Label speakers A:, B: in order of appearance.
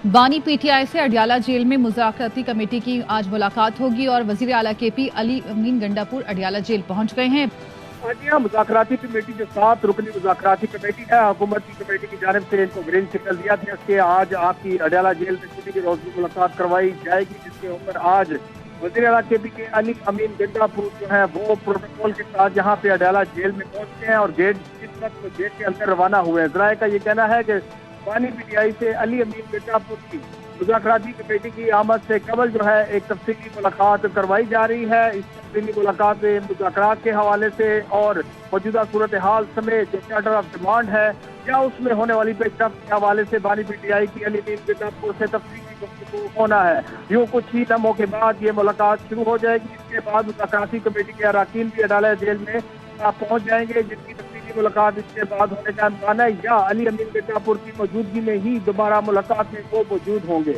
A: बानी पीटीआई से अडियाला जेल में मुज़ाकराती कमेटी की आज मुलाकात होगी और वज़ीर आला केपी अली अमीन गंडापुर अडियाला जेल पहुंच गए हैं।
B: जी हाँ, मुज़ाकराती कमेटी जो 7 रुकनी मुज़ाकराती कमेटी है, हुकूमत की कमेटी की जानिब से इनको ग्रीन सिग्नल दिया था कि आज आपकी अडियाला जेल में छुट्टी के रोज की मुलाकात करवाई जाएगी, जिसके ऊपर आज वज़ीर आला केपी के अली अमीन गंडापुर जो है वो प्रोटोकॉल के साथ यहाँ पे अडियाला जेल में पहुंचे हैं और गेट इस वक्त जेल के अंदर रवाना हुए हैं। ज़राए का ये कहना है कि बानी पीटीआई से अली अमीन गंडापुर की मुज़ाकराती कमेटी की आमद से कबल जो है एक तफसीली मुलाकात करवाई जा रही है। इस तफसीली मुलाकात में मुज़ाकरात के हवाले से और मौजूदा सूरत हाल समेत जो चार्टर ऑफ डिमांड है या उसमें होने वाली पेशरफ्त के हवाले से बानी पीटीआई की अली अमीन गंडापुर से तफसीली गुफ्तगू होना है। यूँ कुछ ही लम्हों के बाद ये मुलाकात शुरू हो जाएगी। इसके बाद मुज़ाकराती कमेटी के अरकान भी अदालत जेल में पहुँच जाएंगे, जिनकी मुलाकात इसके बाद होने का इम्कान है या अली अमीन गंडापुर की मौजूदगी में ही दोबारा मुलाकात में वो मौजूद होंगे।